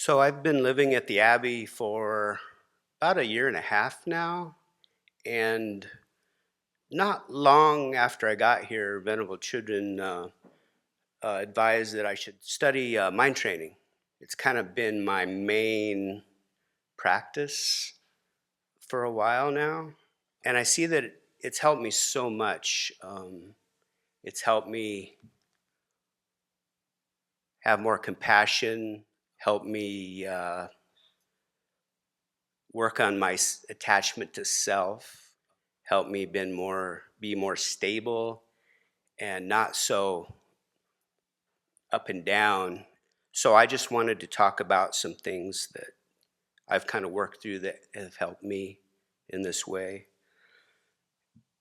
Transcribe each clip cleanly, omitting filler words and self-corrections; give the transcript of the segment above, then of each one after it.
So I've been living at the Abbey for about a year and a half now, and not long after I got here, Venerable Children advised that I should study mind training. It's kind of been my main practice for a while now, and I see that it's helped me so much. It's helped me have more compassion, helped me work on my attachment to self, help me be more stable and not so up and down. So I just wanted to talk about some things that I've kind of worked through that have helped me in this way.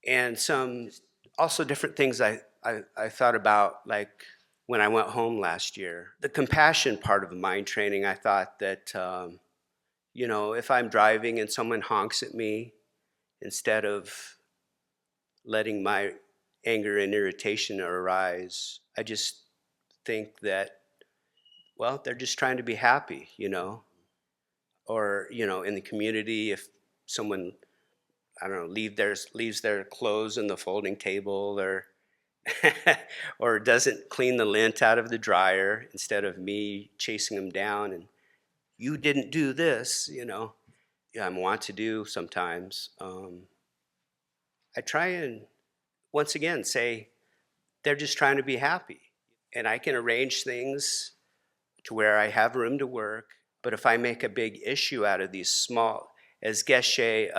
And some also different things I thought about, like when I went home last year. The compassion part of mind training, I thought that, if I'm driving and someone honks at me, instead of letting my anger and irritation arise, I just think that, well, they're just trying to be happy, Or, in the community, if someone, I don't know, leaves their clothes in the folding table or or doesn't clean the lint out of the dryer, instead of me chasing them down and you didn't do this, Yeah, I want to do sometimes. I try and once again say they're just trying to be happy. And I can arrange things to where I have room to work. But if I make a big issue out of these small, as Geshe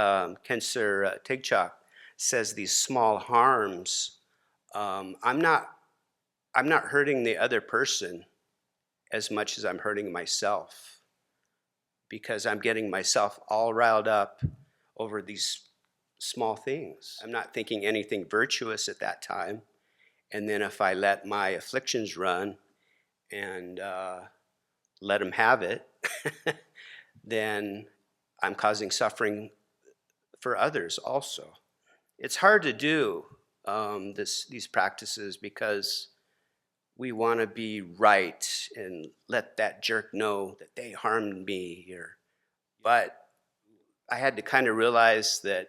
Kensur Tigchak says, these small harms, I'm not hurting the other person as much as I'm hurting myself, because I'm getting myself all riled up over these small things. I'm not thinking anything virtuous at that time. And then if I let my afflictions run and let them have it, then I'm causing suffering for others also. It's hard to do these practices because we want to be right and let that jerk know that they harmed me here. But I had to kind of realize that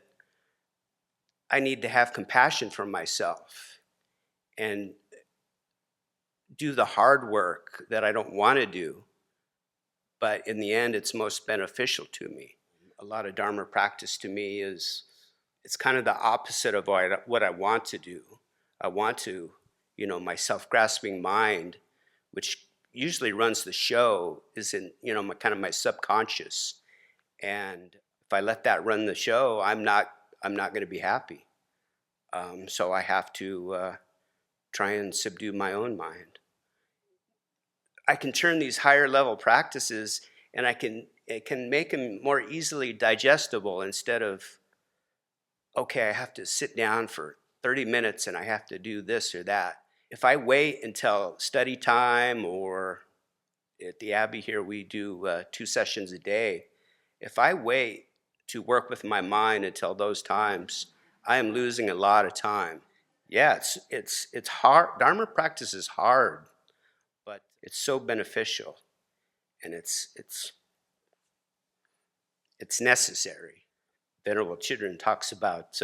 I need to have compassion for myself and do the hard work that I don't want to do, but in the end, it's most beneficial to me. A lot of Dharma practice to me it's kind of the opposite of what I want to do. I want to, my self-grasping mind, which usually runs the show, is in, kind of my subconscious. And if I let that run the show, I'm not going to be happy. So I have to try and subdue my own mind. I can turn these higher level practices and it can make them more easily digestible, instead of, okay, I have to sit down for 30 minutes and I have to do this or that. If I wait until study time, or at the Abbey here, we do 2 sessions a day. If I wait to work with my mind until those times, I am losing a lot of time. Yeah, it's hard. Dharma practice is hard, but it's so beneficial, and it's necessary. Venerable Children talks about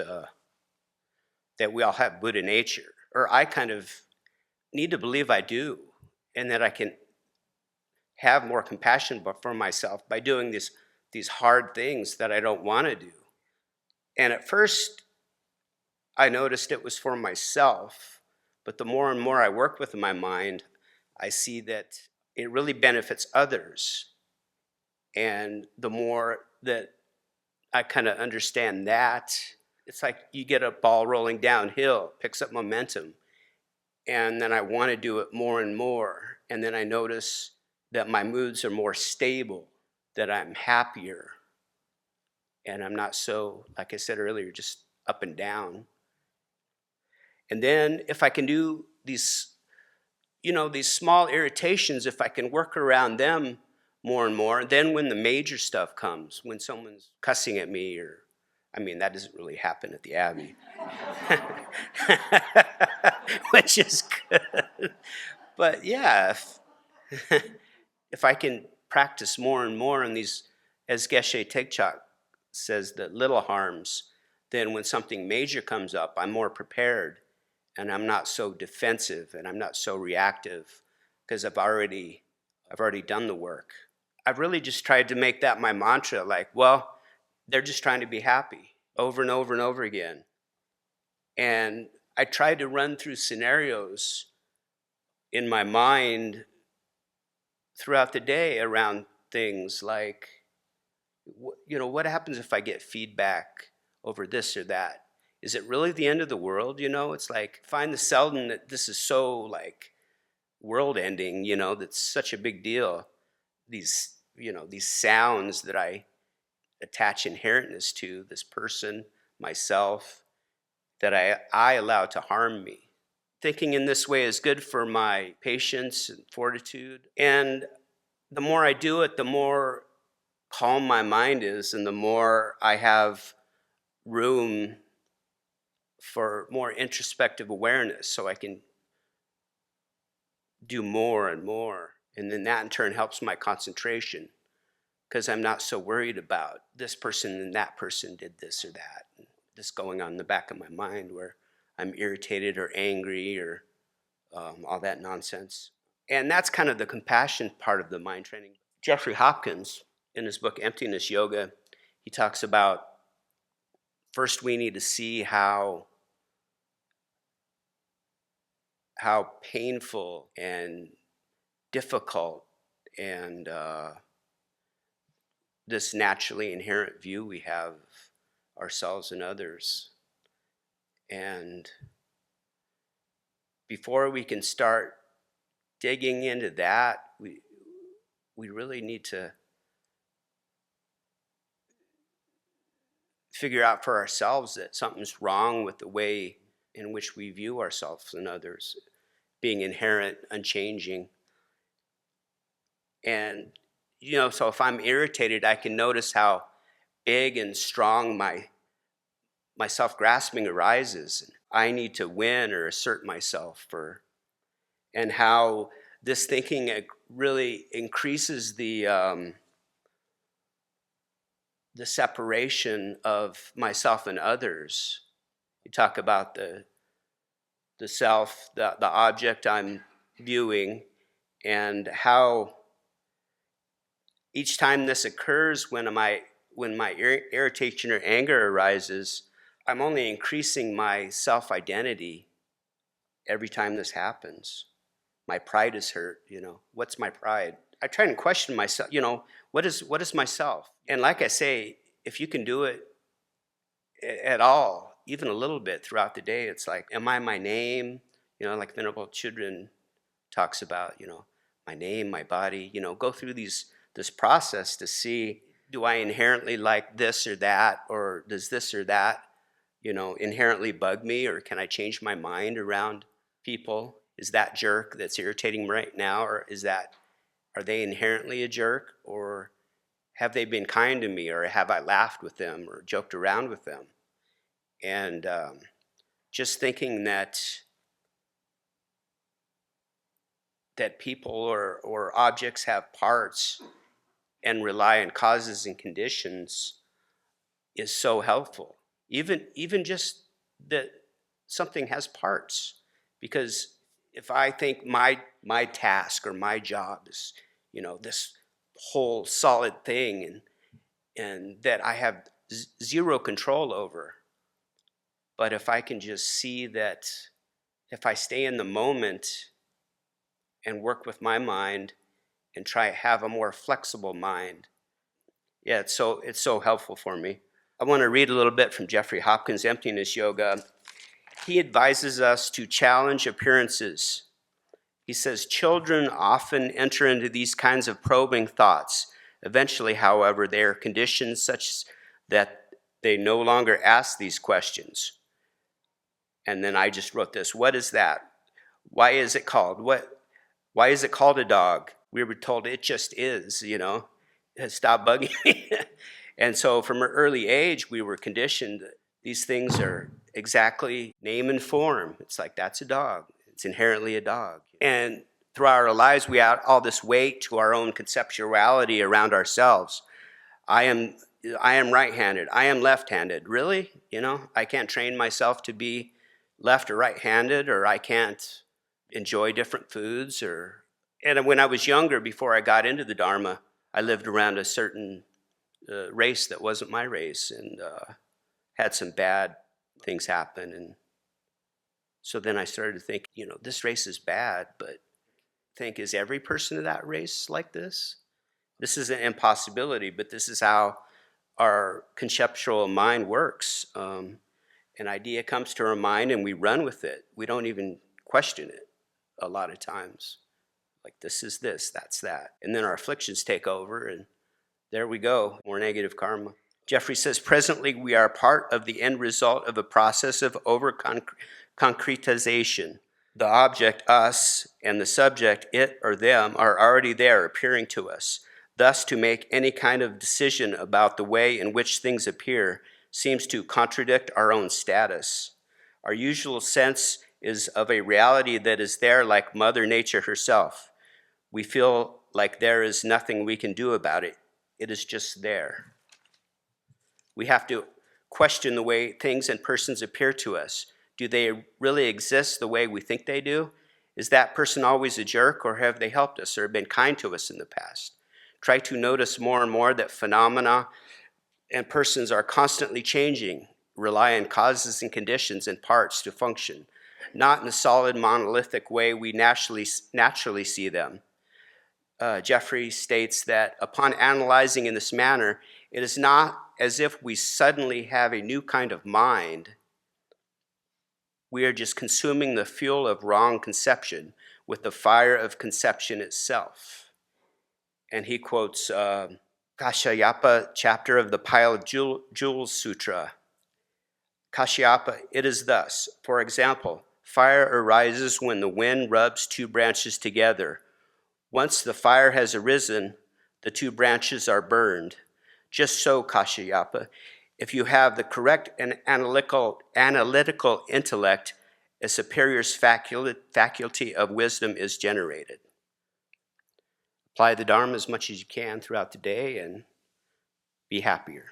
that we all have Buddha nature, or I kind of need to believe I do, and that I can have more compassion for myself by doing these hard things that I don't want to do. And at first, I noticed it was for myself, but the more and more I work with my mind, I see that it really benefits others. And the more that I kind of understand that, it's like you get a ball rolling downhill, picks up momentum. And then I want to do it more and more. And then I notice that my moods are more stable, that I'm happier. And I'm not so, like I said earlier, just up and down. And then if I can do these small irritations, if I can work around them more and more, then when the major stuff comes, when someone's cussing at me, that doesn't really happen at the Abbey, which is good. But yeah, if I can practice more and more in these, as Geshe Tegchak says, the little harms, then when something major comes up, I'm more prepared and I'm not so defensive and I'm not so reactive because I've already done the work. I've really just tried to make that my mantra, like, well, they're just trying to be happy over and over and over again. And I tried to run through scenarios in my mind throughout the day around things like, what happens if I get feedback over this or that? Is it really the end of the world? It's like, find the seldom that this is so like world ending, that's such a big deal. These sounds that I attach inherentness to, this person, myself, that I allow to harm me. Thinking in this way is good for my patience and fortitude. And the more I do it, the more calm my mind is, and the more I have room for more introspective awareness, so I can do more and more. And then that in turn helps my concentration, because I'm not so worried about this person and that person did this or that. And this going on in the back of my mind where I'm irritated or angry or all that nonsense. And that's kind of the compassion part of the mind training. Jeffrey Hopkins, in his book Emptiness Yoga, he talks about first we need to see how painful and difficult and this naturally inherent view we have of ourselves and others. And before we can start digging into that, we really need to figure out for ourselves that something's wrong with the way in which we view ourselves and others, being inherent, unchanging. And, so if I'm irritated, I can notice how big and strong my self-grasping arises. I need to win or assert myself, and how this thinking really increases the separation of myself and others. You talk about the self, the object I'm viewing, and how each time this occurs, when my irritation or anger arises, I'm only increasing my self-identity every time this happens. My pride is hurt, What's my pride? I try and question myself, what is myself? And like I say, if you can do it at all, even a little bit throughout the day, it's like, am I my name? Like Venerable Children talks about, my name, my body, go through this process to see, do I inherently like this or that, or does this or that, inherently bug me, or can I change my mind around people? Is that jerk that's irritating me right now, or are they inherently a jerk, or have they been kind to me, or have I laughed with them or joked around with them? And just thinking that people or objects have parts and rely on causes and conditions is so helpful. Even just that something has parts, because if I think my task or my job is, this whole solid thing and that I have zero control over, but if I can just see that if I stay in the moment and work with my mind and try to have a more flexible mind, yeah, it's so helpful for me. I want to read a little bit from Jeffrey Hopkins' Emptiness Yoga. He advises us to challenge appearances. He says, children often enter into these kinds of probing thoughts. Eventually, however, they are conditioned such that they no longer ask these questions. And then I just wrote this. What is that? Why is it called? Why is it called a dog? We were told it just is, Stop bugging me. And so from an early age, we were conditioned. These things are exactly name and form. It's like, that's a dog. It's inherently a dog. And throughout our lives, we add all this weight to our own conceptuality around ourselves. I am right-handed. I am left-handed. Really? I can't train myself to be left or right-handed, or I can't enjoy different foods. And when I was younger, before I got into the Dharma, I lived around a certain race that wasn't my race, and had some bad things happen. And so then I started to think, this race is bad, but is every person of that race like this? This is an impossibility, but this is how our conceptual mind works. An idea comes to our mind and we run with it. We don't even question it a lot of times. Like, this is this, that's that. And then our afflictions take over, and there we go, more negative karma. Jeffrey says, presently we are part of the end result of a process of over-concretization. The object, us, and the subject, it or them, are already there, appearing to us. Thus, to make any kind of decision about the way in which things appear seems to contradict our own status. Our usual sense is of a reality that is there like Mother Nature herself. We feel like there is nothing we can do about it. It is just there. We have to question the way things and persons appear to us. Do they really exist the way we think they do? Is that person always a jerk, or have they helped us or been kind to us in the past? Try to notice more and more that phenomena and persons are constantly changing, rely on causes and conditions and parts to function, not in a solid monolithic way we naturally see them. Jeffrey states that upon analyzing in this manner, it is not as if we suddenly have a new kind of mind. We are just consuming the fuel of wrong conception with the fire of conception itself. And he quotes Kashyapa chapter of the Pile of Jewels Sutra. Kashyapa, it is thus. For example, fire arises when the wind rubs two branches together. Once the fire has arisen, the two branches are burned. Just so, Kashyapa, if you have the correct and analytical intellect, a superior's faculty of wisdom is generated. Apply the Dharma as much as you can throughout the day and be happier.